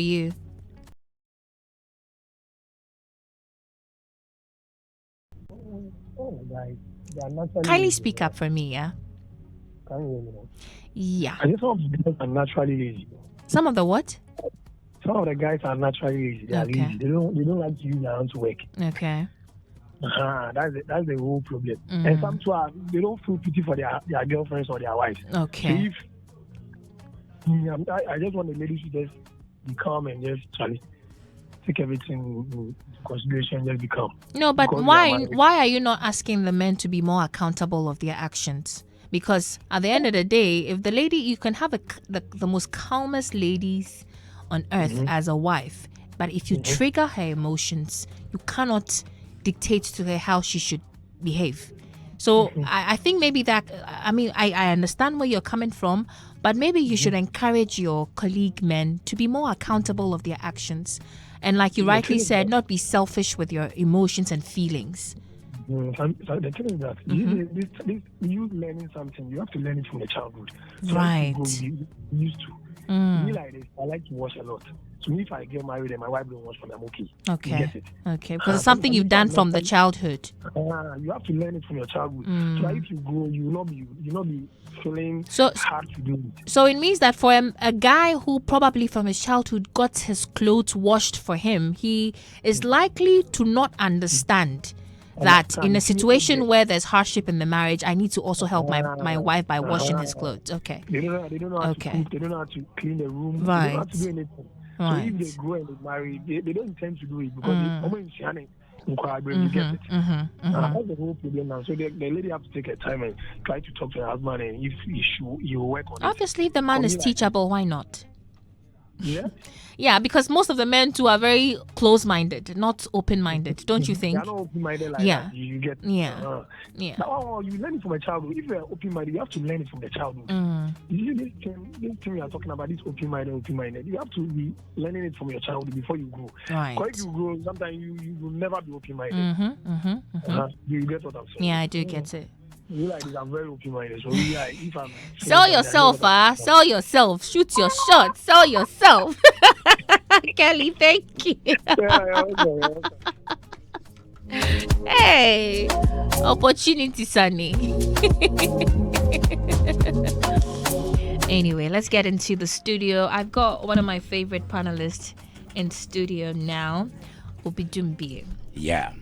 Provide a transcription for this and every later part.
you. Oh, guys, they are naturally Kindly lazy. speak up for me, yeah? Can you hear me now? Yeah. I just some of the guys are naturally lazy. Some of the what? Some of the guys are naturally lazy. They are Okay. lazy. They don't like to use their hands to work. Okay. That's the whole problem. And some too are they don't feel pity for their girlfriends or their wives. So Okay. if I just want the ladies to just be calm and just take everything into consideration, just be calm. No, but Because they are why married. why are you not asking the men to be more accountable of their actions? Because at the end of the day, if the lady, you can have the most calmest ladies on earth as a wife, but if you trigger her emotions, you cannot dictate to her how she should behave. So I think maybe that, I mean, I understand where you're coming from, but maybe you should encourage your colleague men to be more accountable of their actions. And like you rightly thing is said, that- not be selfish with your emotions and feelings. So the thing is that you learning something, you have to learn it from the childhood. So Right. as you go, you used to. Me like this, I like to wash a lot. So if I get married and my wife don't wash for me, I'm okay. You Okay. get it? Okay. Because it's something you've done from the childhood. You have to learn it from your childhood. So that if you grow, you will not be feeling So- hard to do it. So it means that for a guy who probably from his childhood got his clothes washed for him, he is likely to not understand that in a situation where there's hardship in the marriage, I need to also help my wife by washing his clothes. Okay. They don't know how Okay. to cook. They don't know how to clean the room. They don't know how Right. to do anything. So Right. if they grow and they marry, they don't intend to do it because they almost you get it. That's the whole problem now. So the lady have to take her time and try to talk to her husband, and if you work on it. Obviously, if the man is teachable, why not? Yeah. Yeah, because most of the men too are very close-minded, not open-minded, don't you They think? are not open-minded like Yeah. that. You get Yeah. Yeah. Now, you learn it from a childhood. If you are open-minded, you have to learn it from the childhood. You see this thing you are talking about, this open-minded. You have to be learning it from your childhood before you grow. Right. Because if you grow, sometimes you will never be open-minded. Do you get what I'm saying? Yeah, I do get it. You like this, I'm very open-minded. So if I'm Sell yourself, sell yourself. Shoot your shot. Sell yourself. Kelly, thank you. Hey, opportunity, Sunny. Anyway, let's get into the studio. I've got one of my favorite panelists in studio now, Obidumbi. Yeah.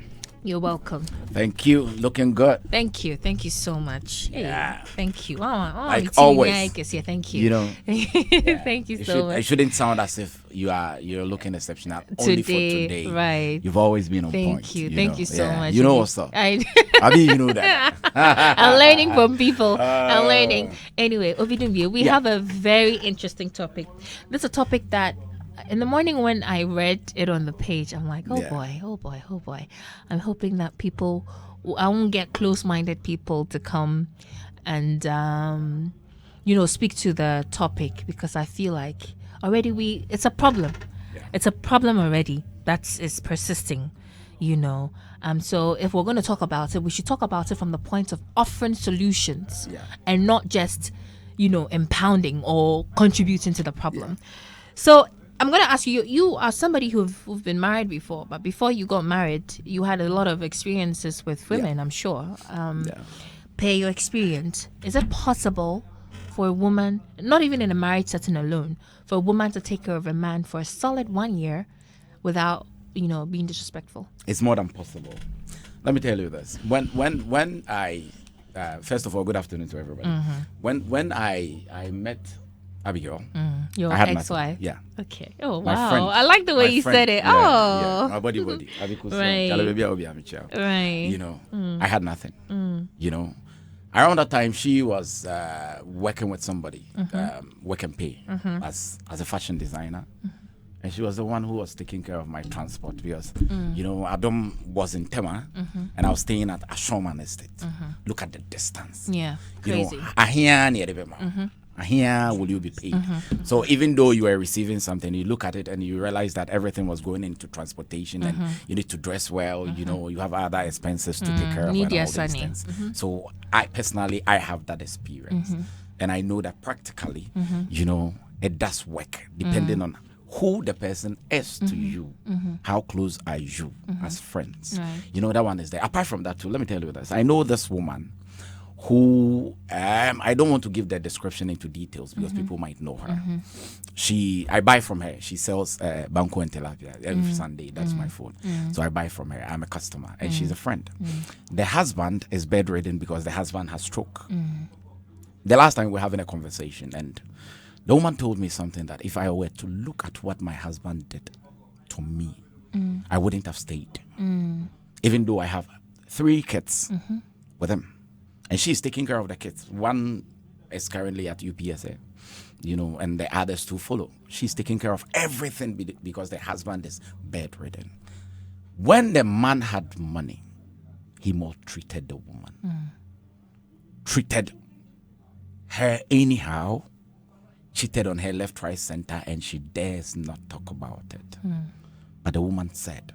You're welcome. Thank you. Looking good. Thank you. Thank you so much. Yeah. Thank you. Like always. Yeah, thank you. You know, Thank you so much. It shouldn't sound as if you're looking exceptional only for today. Right. You've always been on point. Thank you. Thank you so much. You know what's up. I mean, you know that. I'm learning from people. I'm learning. Anyway, Obidumbi, we have a very interesting topic. This is a topic that in the morning when I read it on the page, I'm like, oh boy. I'm hoping that I won't get close-minded people to come and, speak to the topic, because I feel like already it's a problem. Yeah. It's a problem already that is persisting, So if we're going to talk about it, we should talk about it from the point of offering solutions and not just, impounding or contributing to the problem. Yeah. So I'm going to ask you, you are somebody who've been married before, but before you got married, you had a lot of experiences with women, I'm sure. Per your experience, is it possible for a woman, not even in a marriage setting alone, for a woman to take care of a man for a solid 1 year without, being disrespectful? It's more than possible. Let me tell you this. When I, first of all, good afternoon to everybody. When I met Abigail, your ex-wife. Yeah. Okay. Oh My wow! friend, I like the way you said it. Yeah, my body. Right. I had nothing. Around that time, she was working with somebody, Work and Pay, as a fashion designer. And she was the one who was taking care of my transport because, Adam was in Tema and I was staying at Ashoman Estate. Look at the distance. Yeah, crazy. Here will you be paid? So even though you were receiving something, you look at it and you realize that everything was going into transportation and you need to dress well, you have other expenses to take care of and all these things. So I have that experience and I know that practically, it does work depending on who the person is to you. How close are you as friends? Right. You know, that one is there. Apart from that too, let me tell you this. I know this woman who I don't want to give the description into details because people might know her. I buy from her. She sells banco and tilapia every Sunday. That's my food. So I buy from her. I'm a customer and she's a friend. The husband is bedridden because the husband has stroke. The last time we were having a conversation, and the woman told me something that if I were to look at what my husband did to me, I wouldn't have stayed. Even though I have 3 kids with him. And she's taking care of the kids. One is currently at UPSA, you know, and the others to follow. She's taking care of everything because the husband is bedridden. When the man had money, he maltreated the woman. Treated her anyhow, cheated on her left, right, center, and she dares not talk about it. But the woman said,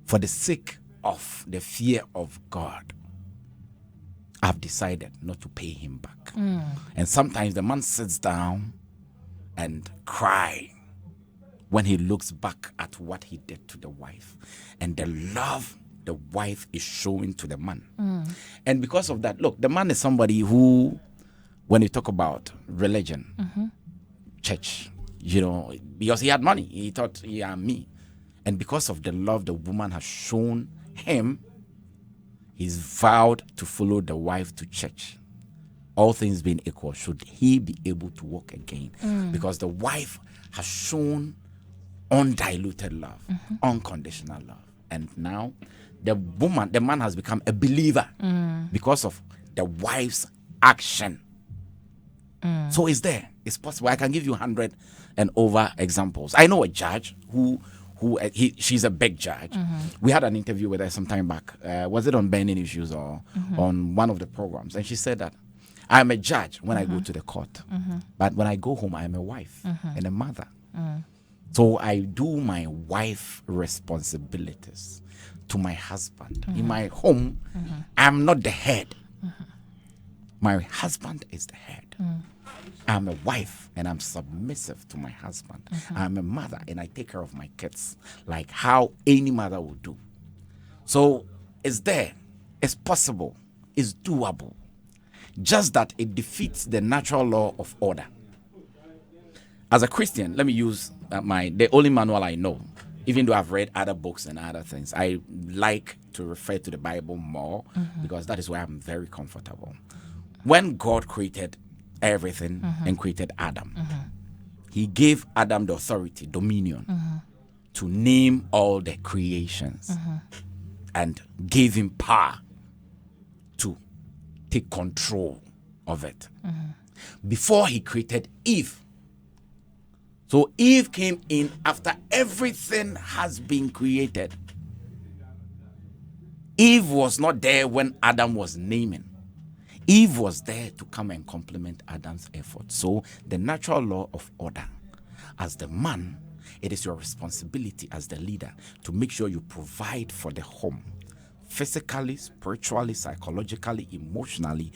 for the sake of the fear of God, I've decided not to pay him back. And sometimes the man sits down and cry when he looks back at what he did to the wife and the love the wife is showing to the man. And because of that, look, the man is somebody who, when you talk about religion, church, you know, because he had money, he thought, yeah, me. And because of the love the woman has shown him, he's vowed to follow the wife to church. All things being equal, should he be able to walk again? Because the wife has shown undiluted love, unconditional love. And now the man has become a believer because of the wife's action. So it's there. It's possible. I can give you 100 and over examples. I know a judge she's a big judge. We had an interview with her some time back. Was it on burning issues or on one of the programs? And she said that I'm a judge when I go to the court, but when I go home, I'm a wife and a mother. So I do my wife responsibilities to my husband. In my home, I'm not the head. My husband is the head. I'm a wife and I'm submissive to my husband. I'm a mother and I take care of my kids like how any mother would do. So it's there. It's possible. It's doable. Just that it defeats the natural law of order. As a Christian, let me use the only manual I know, even though I've read other books and other things. I like to refer to the Bible more because that is where I'm very comfortable. When God created everything and created Adam, he gave Adam the authority, dominion, to name all the creations and gave him power to take control of it. Before he created Eve. So Eve came in after everything has been created. Eve was not there when Adam was naming. Eve was there to come and complement Adam's effort. So the natural law of order, as the man, it is your responsibility as the leader to make sure you provide for the home, physically, spiritually, psychologically, emotionally.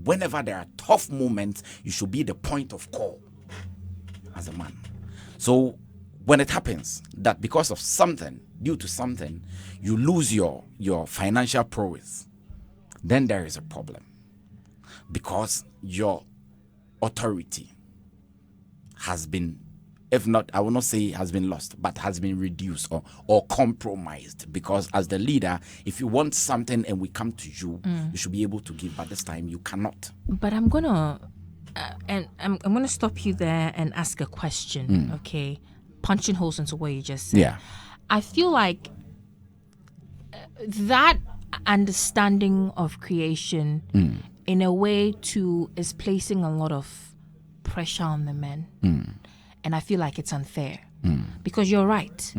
Whenever there are tough moments, you should be the point of call as a man. So when it happens that because of something, due to something, you lose your financial prowess, then there is a problem. Because your authority has been, if not, I will not say has been lost, but has been reduced or compromised. Because as the leader, if you want something and we come to you, you should be able to give. But this time you cannot. But I'm gonna stop you there and ask a question. Okay, punching holes into what you just said. Yeah, I feel like that understanding of creation in a way too is placing a lot of pressure on the men. And I feel like it's unfair. Because you're right.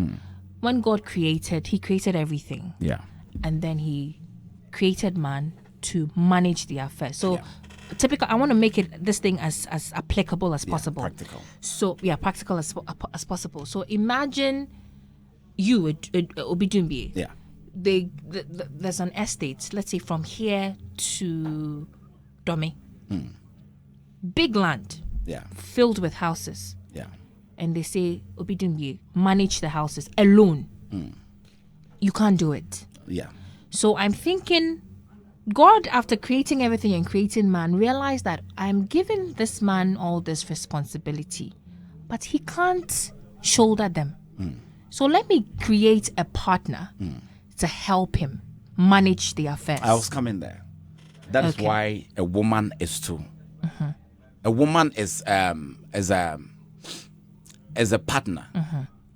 When God created, he created everything. Yeah. And then he created man to manage the affair. So typical, I want to make this thing as applicable as possible. Practical. So practical as possible. So imagine you, Obidumbi. Yeah. There's an estate, let's say from here to Dome. Big land. Yeah. Filled with houses. Yeah. and they say, Obidungi, manage the houses alone. You can't do it. Yeah. So I'm thinking, God, after creating everything and creating man, realized that I'm giving this man all this responsibility, but he can't shoulder them. So let me create a partner to help him manage the affairs. I was coming there. That is why a woman is too. A woman is a partner.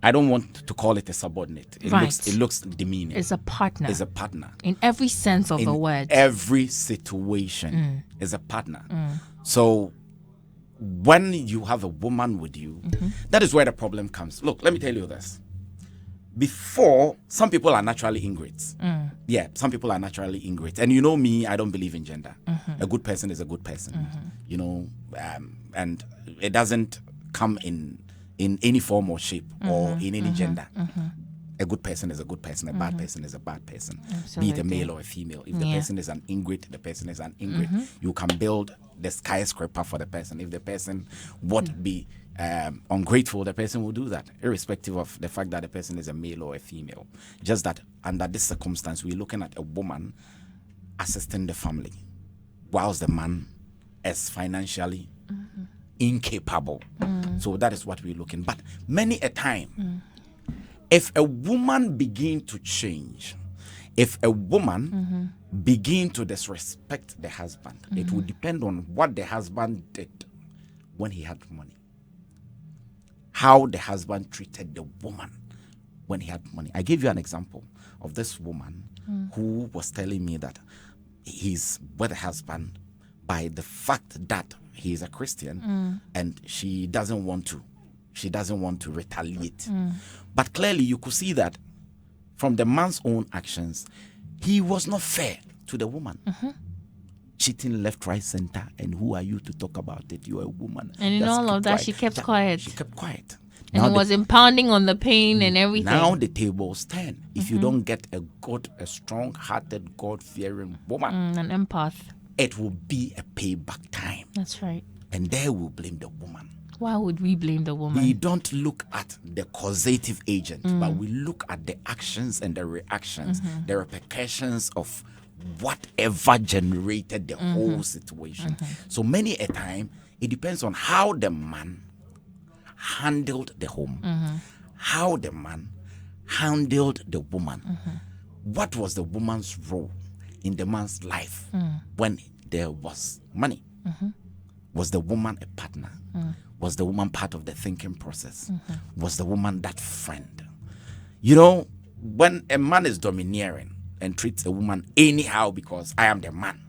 I don't want to call it a subordinate. It looks demeaning. It's a partner. It's a partner. In every sense of the word. Every situation is a partner. So when you have a woman with you, that is where the problem comes. Look, let me tell you this. Before, some people are naturally ingrates. Yeah, some people are naturally ingrates. And you know me, I don't believe in gender. A good person is a good person. You know, and it doesn't come in any form or shape or in any gender. A good person is a good person. A bad person is a bad person. Absolutely. Be it a male or a female. If the person is an ingrate, the person is an ingrate. You can build the skyscraper for the person. If the person would be ungrateful, the person will do that, irrespective of the fact that the person is a male or a female. Just that under this circumstance, we're looking at a woman assisting the family, whilst the man is financially incapable. So that is what we're looking. But many a time, if a woman begin to change, if a woman begin to disrespect the husband, it will depend on what the husband did when he had money. How the husband treated the woman when he had money. I gave you an example of this woman who was telling me that he's with the husband by the fact that he is a Christian and she doesn't want to retaliate. But clearly you could see that from the man's own actions, he was not fair to the woman. Cheating left, right, center, and who are you to talk about it? You're a woman. And in all of that, she kept quiet. She kept quiet. And it was impounding on the pain and everything. Now the tables turn. If you don't get a strong-hearted, God-fearing woman, an empath, it will be a payback time. That's right. And there we'll blame the woman. Why would we blame the woman? We don't look at the causative agent, but we look at the actions and the reactions, the repercussions of whatever generated the whole situation. So many a time, it depends on how the man handled the home, how the man handled the woman. What was the woman's role in the man's life when there was money? Was the woman a partner? Was the woman part of the thinking process? Was the woman that friend? You know, when a man is domineering and treats a woman anyhow because I am the man,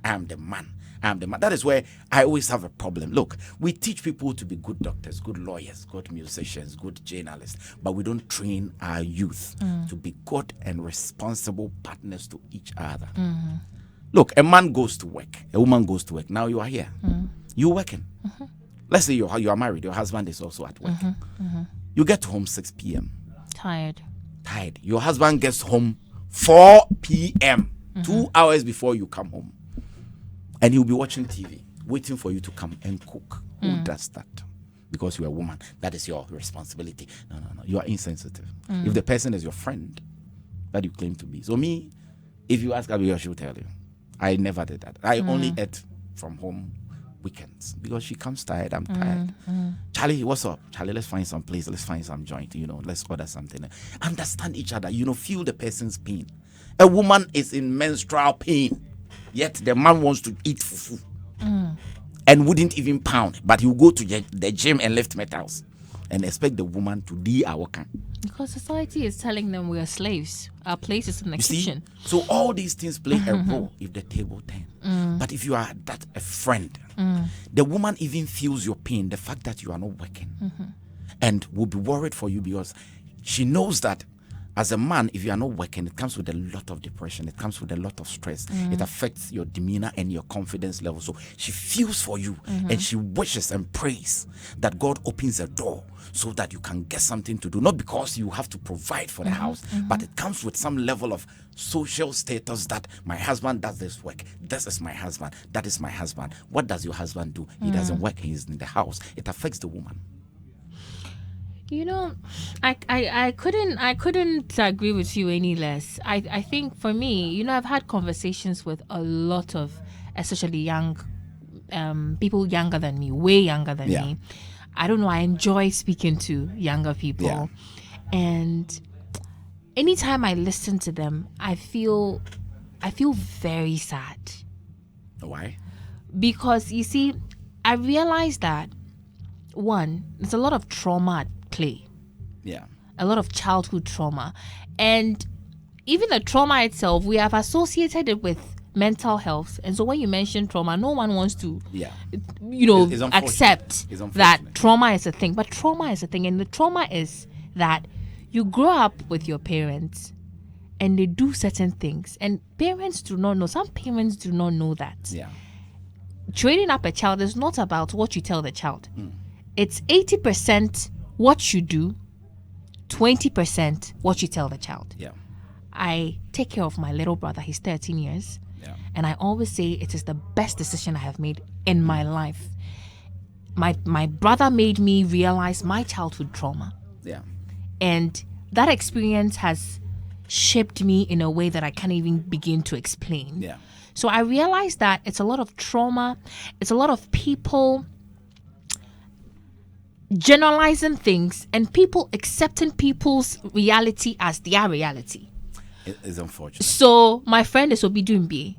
I am the man, I am the man. That is where I always have a problem. Look, we teach people to be good doctors, good lawyers, good musicians, good journalists, but we don't train our youth to be good and responsible partners to each other. Look, a man goes to work, a woman goes to work. Now you are here. You're working. Let's say you are married, your husband is also at work. You get home 6 p.m. Tired. Your husband gets home 4 p.m., 2 hours before you come home. And he'll be watching TV, waiting for you to come and cook. Who does that? Because you're a woman. That is your responsibility. No. You are insensitive. If the person is your friend that you claim to be. So me, if you ask Abigail, she will tell you. I never did that. I only ate from home weekends because she comes tired. I'm tired. Charlie, what's up? Charlie, let's find some place. Let's find some joint. Let's order something. Understand each other. Feel the person's pain. A woman is in menstrual pain, yet the man wants to eat fufu and wouldn't even pound, but he'll go to the gym and lift metals and expect the woman to do our work. Because society is telling them we are slaves. Our place is in the kitchen. So all these things play a role if the table turns. But if you are a friend, the woman even feels your pain, the fact that you are not working, and will be worried for you because she knows that as a man, if you are not working, it comes with a lot of depression. It comes with a lot of stress. It affects your demeanor and your confidence level. So she feels for you and she wishes and prays that God opens a door so that you can get something to do. Not because you have to provide for the house, but it comes with some level of social status that my husband does this work. This is my husband. That is my husband. What does your husband do? He doesn't work. He's in the house. It affects the woman. You know, I couldn't agree with you any less. I think for me, you know, I've had conversations with a lot of, especially young people younger than me, way younger than me. I don't know, I enjoy speaking to younger people. And anytime I listen to them, I feel very sad. Why? Because you see, I realized that one, there's a lot of trauma at play. Yeah. A lot of childhood trauma. And even the trauma itself, we have associated it with mental health. And so when you mention trauma, no one wants to, you know, accept that trauma is a thing. But trauma is a thing. And the trauma is that you grow up with your parents and they do certain things. And parents do not know. Some parents do not know that. Yeah. Training up a child is not about what you tell the child. It's 80% what you do, 20% what you tell the child. Yeah. I take care of my little brother. He's 13 years. Yeah. And I always say it is the best decision I have made in my life. My brother made me realize my childhood trauma. Yeah. And that experience has shaped me in a way that I can't even begin to explain. Yeah. So I realized that it's a lot of trauma. It's a lot of people generalizing things and people accepting people's reality as their reality. It is unfortunate. So my friend is Obi Dumbie.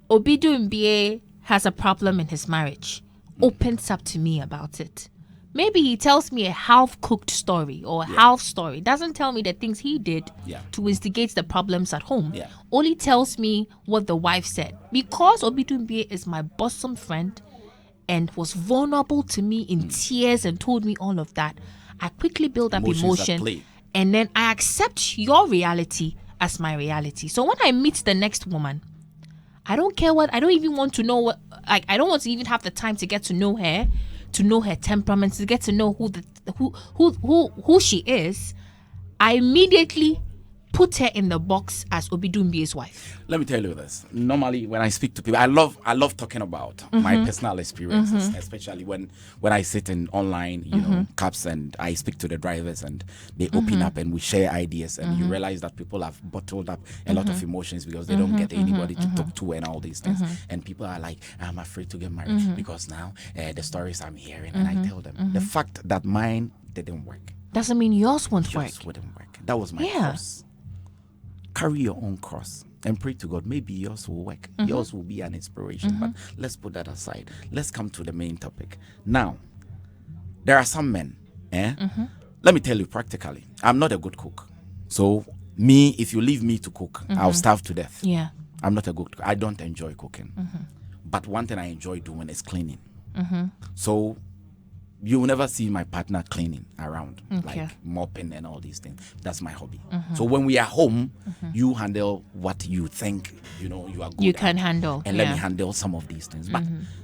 Obi Dumbie has a problem in his marriage. Opens up to me about it. Maybe he tells me a half-cooked story or a half story. Doesn't tell me the things he did to instigate the problems at home. Only tells me what the wife said. Because Obi Dumbie is my bosom friend and was vulnerable to me in tears and told me all of that, I quickly build up emotion. And then I accept your reality as my reality. So when I meet the next woman, I don't care what, I don't even want to know what, like, I don't want to even have the time to get to know her temperament, to get to know who she is. I immediately put her in the box as Obi Dumbie's wife. Let me tell you this. Normally, when I speak to people, I love talking about my personal experiences, especially when I sit in online, you know, cabs, and I speak to the drivers and they open up and we share ideas, and you realize that people have bottled up a lot of emotions because they don't get anybody to talk to and all these things. And people are like, I'm afraid to get married because now the stories I'm hearing, and I tell them the fact that mine didn't work doesn't mean yours won't work. Yours wouldn't work. That was my cross. Carry your own cross and pray to God. Maybe yours will work. Yours will be an inspiration. But let's put that aside. Let's come to the main topic. Now, there are some men. Let me tell you practically, I'm not a good cook. So me, if you leave me to cook, I'll starve to death. Yeah. I'm not a good cook. I don't enjoy cooking. But one thing I enjoy doing is cleaning. So you will never see my partner cleaning around, like mopping and all these things. That's my hobby. So when we are home, you handle what you think, you know, you are good You can handle. And let me handle some of these things. But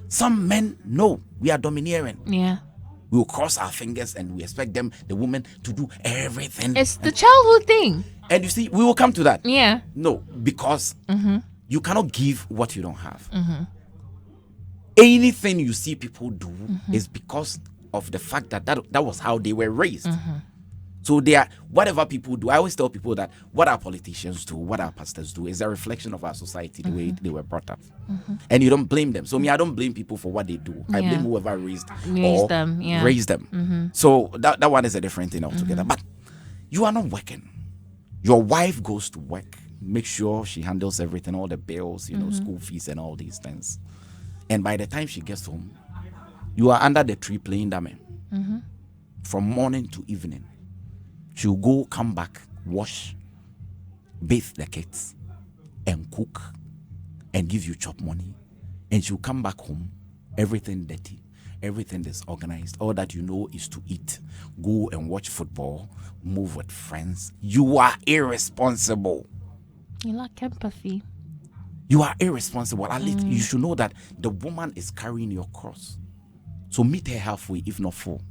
some men, no, we are domineering. Yeah. We will cross our fingers and we expect them, the woman, to do everything. It's the childhood thing. And you see, we will come to that. Yeah. No, because you cannot give what you don't have. Anything you see people do is because of the fact that was how they were raised. So they are, whatever people do, I always tell people that what our politicians do, what our pastors do is a reflection of our society, the way they were brought up. And you don't blame them. So me, I don't blame people for what they do. I blame whoever raised them. So that one is a different thing altogether. But you are not working. Your wife goes to work, make sure she handles everything, all the bills, you know, school fees and all these things. And by the time she gets home, you are under the tree playing dummy. From morning to evening. She'll go, come back, wash, bathe the kids, and cook, and give you chop money. And she'll come back home, everything dirty, everything disorganized. All that you know is to eat, go and watch football, move with friends. You are irresponsible. You lack empathy. You are irresponsible. At least you should know that the woman is carrying your cross. So meet her halfway, if not full.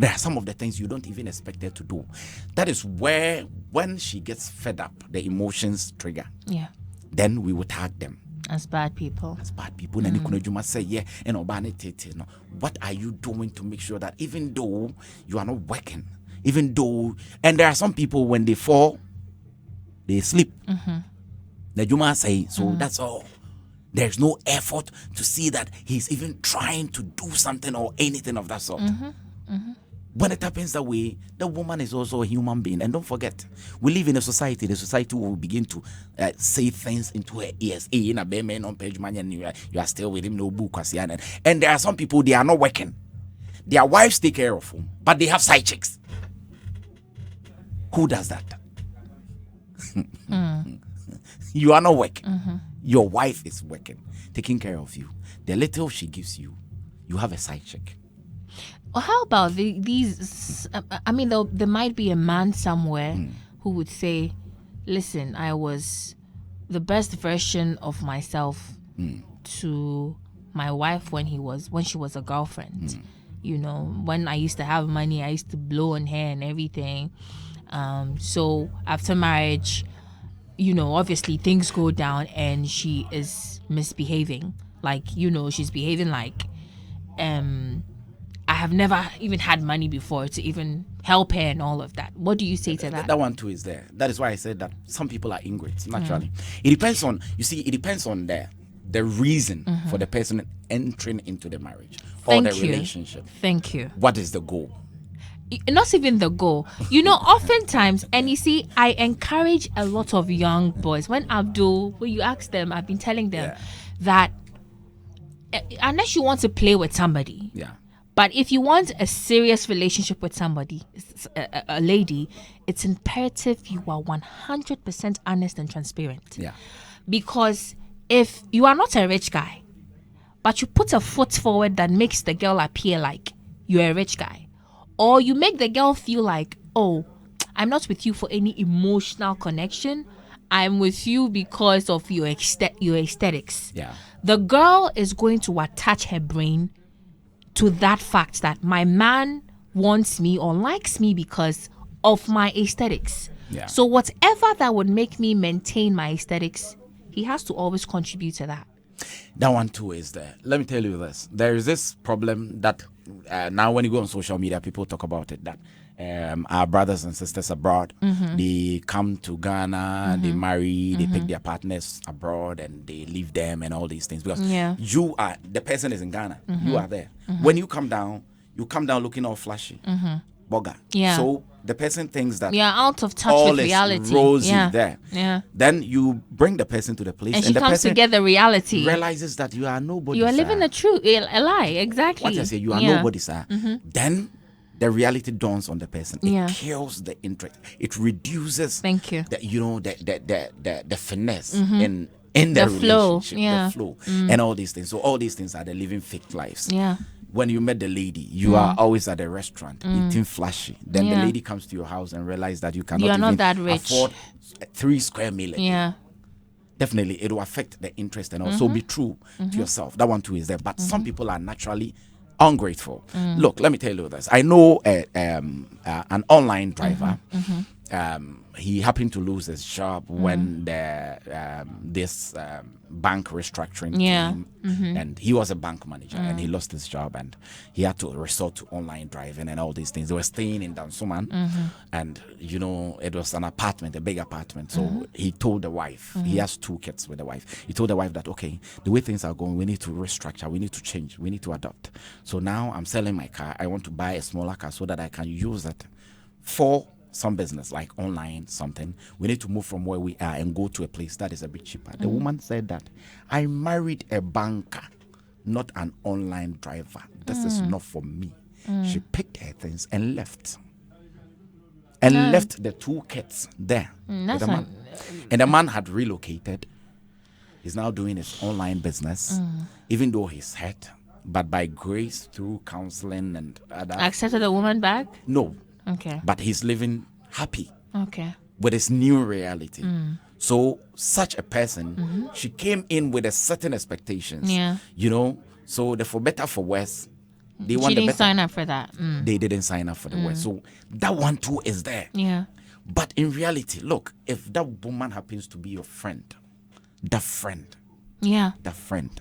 There are some of the things you don't even expect her to do. That is where, when she gets fed up, the emotions trigger. Yeah. Then we will tag them. As bad people. As bad people. And you must say, yeah, and what are you doing to make sure that even though you are not working, even though, and there are some people when they fall, they sleep. The Juma say, so that's all. There's no effort to see that he's even trying to do something or anything of that sort. When it happens that way, the woman is also a human being. And don't forget, we live in a society. The society will begin to say things into her ears. Hey, in a man on page man, and you are still with him, no book. And there are some people, they are not working. Their wives take care of them, but they have side chicks. Who does that? You are not working. Your wife is working, taking care of you. The little she gives you, you have a side chick. Or how about these? I mean, there might be a man somewhere who would say, listen, I was the best version of myself to my wife when she was a girlfriend. You know, when I used to have money, I used to blow on her and everything. So after marriage, you know, obviously things go down and she is misbehaving. Like, you know, she's behaving like I have never even had money before to even help her and all of that. What do you say to that? That one too is there. That is why I said that some people are ingrates, naturally. It depends on, it depends on the reason for the person entering into the marriage or the relationship. Thank you. What is the goal? Not even the goal. You know, oftentimes, and you see, I encourage a lot of young boys. When you ask them, I've been telling them that unless you want to play with somebody, but if you want a serious relationship with somebody, a lady, it's imperative you are 100% honest and transparent. Yeah. Because if you are not a rich guy, but you put a foot forward that makes the girl appear like you're a rich guy, or you make the girl feel like, oh, I'm not with you for any emotional connection, I'm with you because of your aesthetics. Yeah. The girl is going to attach her brain to that fact that my man wants me or likes me because of my aesthetics. Yeah. So whatever that would make me maintain my aesthetics, he has to always contribute to that. That one too is there. Let me tell you this. There is this problem that now when you go on social media, people talk about it, that our brothers and sisters abroad, they come to Ghana, they marry, they pick their partners abroad and they leave them and all these things. Because the person is in Ghana, you are there. When you come down looking all flashy, bugger. Yeah. So the person thinks that out of touch all with reality. is rosy there. Yeah. Then you bring the person to the place And she the comes person to get the reality. realizes that you are nobody. You are living a lie, exactly. What I say, you are nobody, sir. Then the reality dawns on the person. It kills the interest. It reduces the finesse in the relationship, the flow, and all these things. So all these things are the living fake lives. Yeah. When you met the lady, you are always at a restaurant eating flashy. Then the lady comes to your house and realizes that you cannot afford 3 square meals. Yeah. Definitely, it will affect the interest and also be true to yourself. That one too is there. But some people are naturally ungrateful. Look, let me tell you this. I know an online driver. He happened to lose his job when this bank restructuring came, and he was a bank manager and he lost his job and he had to resort to online driving and all these things. They were staying in Dansuman and it was an apartment, a big apartment. So he told the wife, he has 2 kids with the wife. He told the wife that, okay, the way things are going, we need to restructure, we need to change, we need to adapt. So now I'm selling my car. I want to buy a smaller car so that I can use it for some business like online something. We need to move from where we are and go to a place that is a bit cheaper. The woman said that I married a banker, not an online driver. This is not for me. She picked her things and left. And left the 2 kids there with the man. And the man had relocated. He's now doing his online business, even though he's hurt. But by grace, through counseling and other... Accepted the woman back? No. Okay. But he's living happy. Okay. With his new reality. So such a person, she came in with a certain expectations. Yeah. So the for better for worse, they want she the didn't better. sign up for that. They didn't sign up for the worse. So that one too is there. Yeah. But in reality, look, if that woman happens to be your friend, that friend, Yeah. The friend.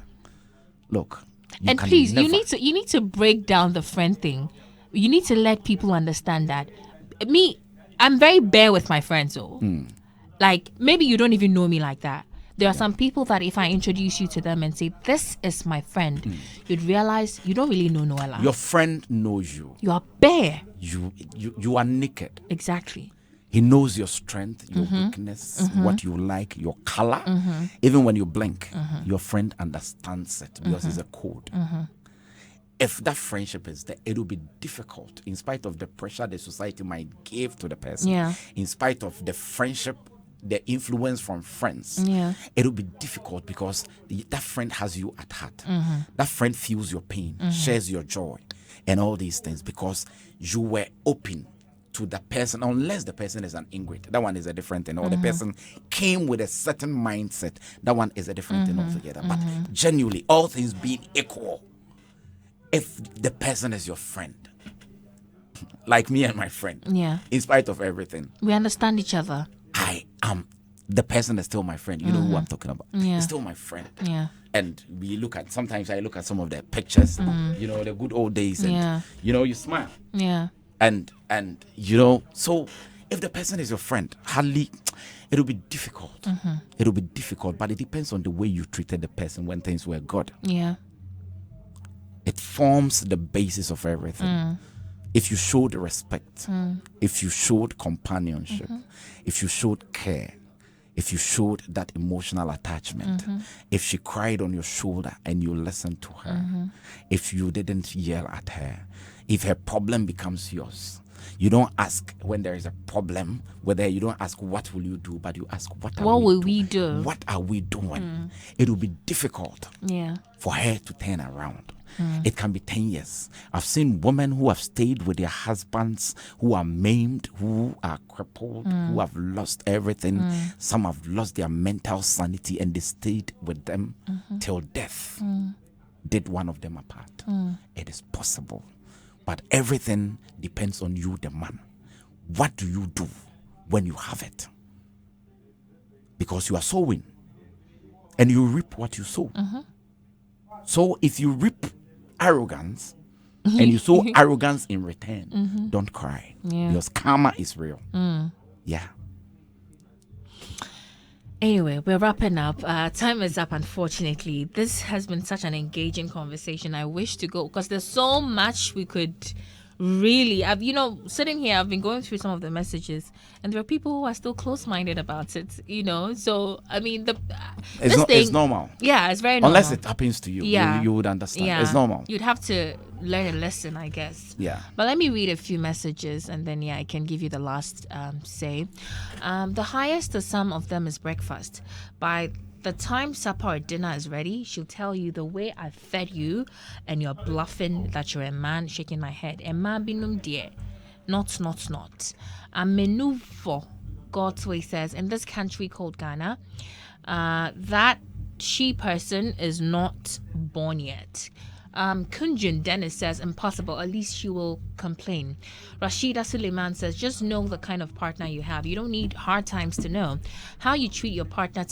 Look. And please, you need to break down the friend thing. You need to let people understand that. I'm very bare with my friends, though. Like, maybe you don't even know me like that. There are some people that if I introduce you to them and say, this is my friend, you'd realize you don't really know Noella. Your friend knows you. You are bare. You are naked. Exactly. He knows your strength, your weakness, what you like, your color. Even when you blink, your friend understands it because it's a code. If that friendship is there, it will be difficult in spite of the pressure the society might give to the person. Yeah. In spite of the friendship, the influence from friends, it will be difficult because that friend has you at heart. That friend feels your pain, shares your joy, and all these things because you were open to the person, unless the person is an ingrate. That one is a different thing. Or the person came with a certain mindset. That one is a different thing altogether. But genuinely, all things being equal, if the person is your friend, like me and my friend, in spite of everything, we understand each other. The person is still my friend. You know who I'm talking about. He's still my friend. Yeah. And sometimes I look at some of the pictures, the good old days, and you smile. Yeah. And so if the person is your friend, hardly it'll be difficult. It'll be difficult, but it depends on the way you treated the person when things were good. Yeah. It forms the basis of everything. If you showed respect, if you showed companionship, if you showed care, if you showed that emotional attachment, if she cried on your shoulder and you listened to her, if you didn't yell at her, if her problem becomes yours, you don't ask when there is a problem, whether you don't ask what will you do, but you ask what will we do? What are we doing? It will be difficult for her to turn around. It can be 10 years. I've seen women who have stayed with their husbands, who are maimed, who are crippled, who have lost everything. Some have lost their mental sanity and they stayed with them till death did one of them apart. It is possible. But everything depends on you, the man. What do you do when you have it? Because you are sowing and you reap what you sow. So if you reap arrogance and you sow arrogance in return, don't cry because karma is real. Yeah. Anyway, we're wrapping up. Time is up, unfortunately. This has been such an engaging conversation. I wish to go because there's so much we could really, sitting here, I've been going through some of the messages and there are people who are still close-minded about it, so I mean it's normal. Yeah, it's very normal. Unless it happens to you, you would understand. It's normal. You'd have to learn a lesson, I guess. Yeah. But let me read a few messages and then I can give you the last say. The highest to some of them is breakfast. By the time supper or dinner is ready, she'll tell you the way I fed you and you're bluffing that you're a man. Shaking my head. A man binum dear. Not. I'm menuvo. God's way says in this country called Ghana, that she person is not born yet. Kunjun Dennis says impossible, at least she will complain. Rashida Suleiman says just know the kind of partner you have. You don't need hard times to know how you treat your partner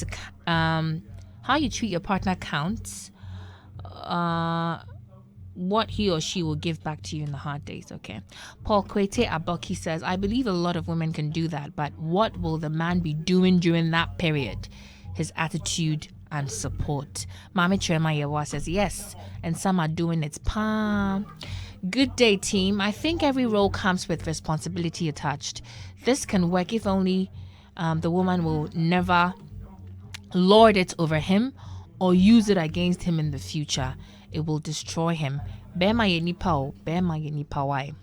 counts. What he or she will give back to you in the hard days. Okay. Paul Kwete Aboki says I believe a lot of women can do that, but what will the man be doing during that period? His attitude and support. Mami Trema Yewa says yes, and some are doing it. Good day, team. I think every role comes with responsibility attached. This can work if only the woman will never lord it over him or use it against him in the future. It will destroy him. Bema yenipa wai.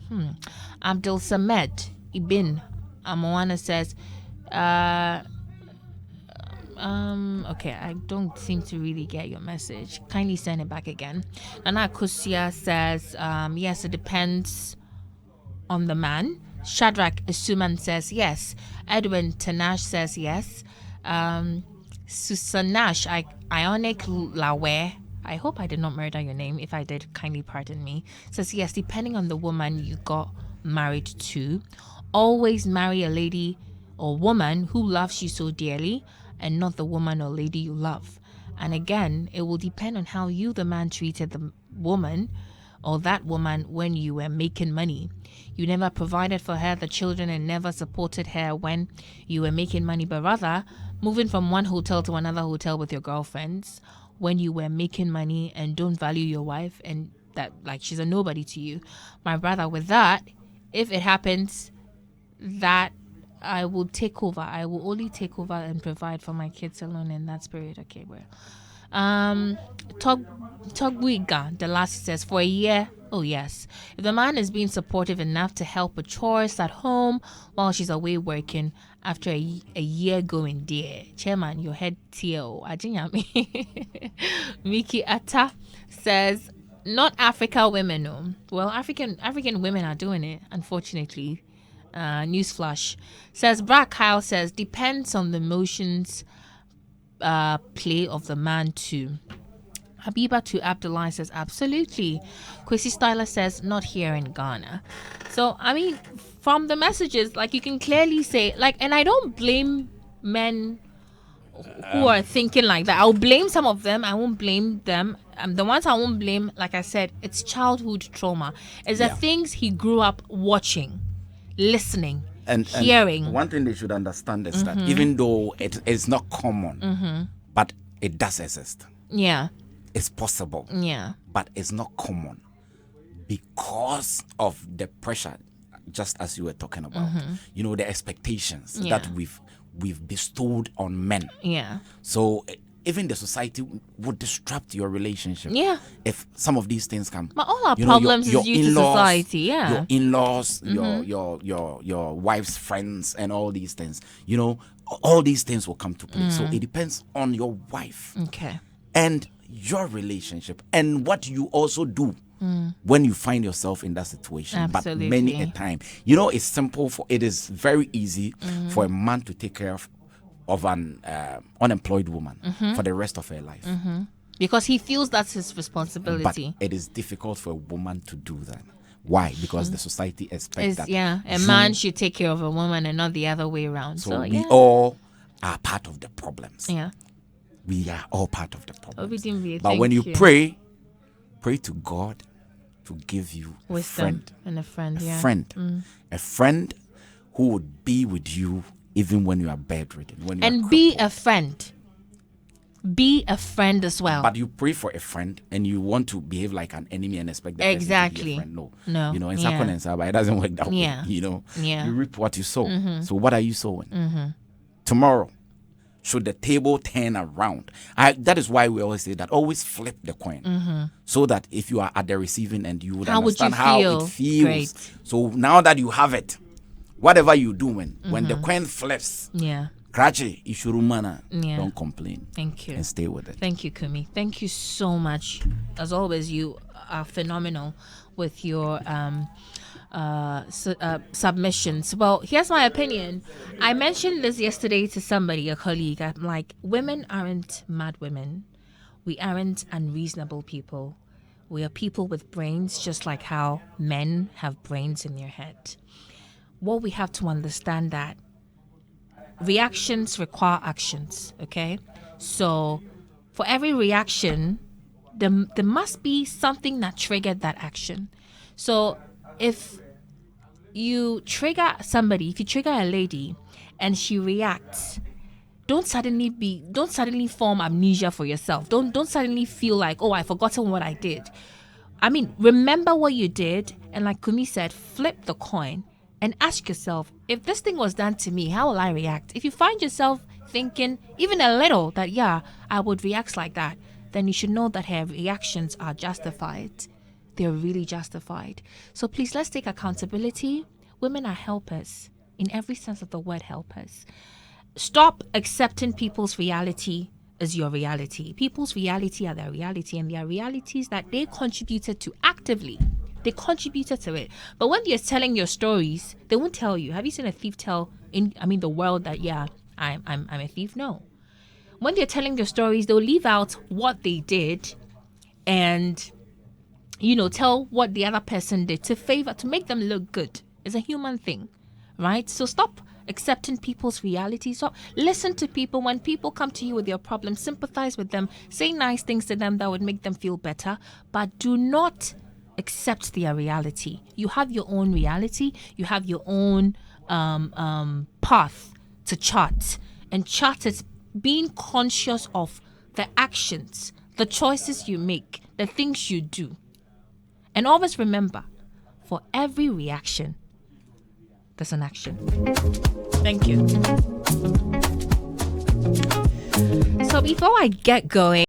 Abdul Samed Ibn Amoana says okay, I don't seem to really get your message. Kindly send it back again. Nana Kusia says, yes, it depends on the man. Shadrach Isuman says yes. Edwin Tanash says yes. Susanash Ionic Lawe, I hope I did not murder your name. If I did, kindly pardon me. Says yes, depending on the woman you got married to. Always marry a lady or woman who loves you so dearly and not the woman or lady you love. And again, it will depend on how you, the man, treated the woman or that woman when you were making money. You never provided for her, the children, and never supported her when you were making money, but rather moving from one hotel to another hotel with your girlfriends when you were making money, and don't value your wife and that like she's a nobody to you. My brother, with that, if it happens that I will take over, I will only take over and provide for my kids alone in that spirit. Okay, well. Togwiga, the last says, for a year, oh yes, if the man is being supportive enough to help with chores at home while she's away working after a year going there. Chairman, your head TL. Miki Atta says, not Africa women, no. Well, African women are doing it, unfortunately. Newsflash says, Brad Kyle says, depends on the emotions play of the man too. Habiba to Abdullah says, absolutely. Kwesi Styler says, not here in Ghana. So, I mean, from the messages, like, you can clearly say, like, and I don't blame men who are thinking like that. I'll blame some of them. I won't blame them. The ones I won't blame, like I said, it's childhood trauma. It's the things he grew up watching, listening, and hearing. And one thing they should understand is that even though it is not common, but it does exist. Yeah. It's possible. Yeah. But it's not common because of the pressure, just as you were talking about. You know, the expectations that we've bestowed on men. Yeah. So even the society would disrupt your relationship. Yeah. If some of these things come. But all our problems is due to society. Yeah. Your in-laws, your wife's friends, and all these things. You know, all these things will come to play. So it depends on your wife. Okay. And your relationship and what you also do when you find yourself in that situation. Absolutely. But many a time, you know, it's simple. It is very easy for a man to take care of an unemployed woman for the rest of her life. Because he feels that's his responsibility. But it is difficult for a woman to do that. Why? Because the society expects that. Yeah, a man should take care of a woman and not the other way around. So we all are part of the problems. Yeah. We are all part of the problem. But when you pray to God to give you wisdom a friend, a friend who would be with you even when you are bedridden. And be a friend. Be a friend as well. But you pray for a friend and you want to behave like an enemy and expect that person to be a friend. No. You know, in Sakon, it doesn't work that way. You know, you reap what you sow. So what are you sowing? Tomorrow, should the table turn around? That is why we always say that always flip the coin, so that if you are at the receiving end, you would understand how it feels. Great. So now that you have it, whatever you do when the coin flips, Krachi, Ishurumana, don't complain. Thank you. And stay with it. Thank you, Kumi. Thank you so much. As always, you are phenomenal with your submissions. Well, here's my opinion. I mentioned this yesterday to somebody, a colleague. I'm like, women aren't mad women. We aren't unreasonable people. We are people with brains, just like how men have brains in their head. What we have to understand that reactions require actions, okay? So for every reaction, there must be something that triggered that action. So if you trigger somebody, if you trigger a lady and she reacts, don't suddenly form amnesia for yourself. Don't suddenly feel like, oh, I've forgotten what I did. I mean, remember what you did, and like Kumi said, flip the coin and ask yourself, if this thing was done to me, how will I react? If you find yourself thinking even a little that, yeah, I would react like that, then you should know that her reactions are justified. They're really justified. So please, let's take accountability. Women are helpers in every sense of the word, helpers. Stop accepting people's reality as your reality. People's reality are their reality, and their realities that they contributed to actively. They contributed to it. But when you're telling your stories, they won't tell you. Have you seen a thief tell the world that, yeah, I'm a thief? No. When they're telling their stories, they'll leave out what they did and, tell what the other person did to make them look good. It's a human thing, right? So stop accepting people's reality. Stop. Listen to people. When people come to you with their problems, sympathize with them. Say nice things to them that would make them feel better. But do not accept their reality. You have your own reality. You have your own path to chart. And chart it being conscious of the actions, the choices you make, the things you do. And always remember, for every reaction, there's an action. Thank you. So before I get going,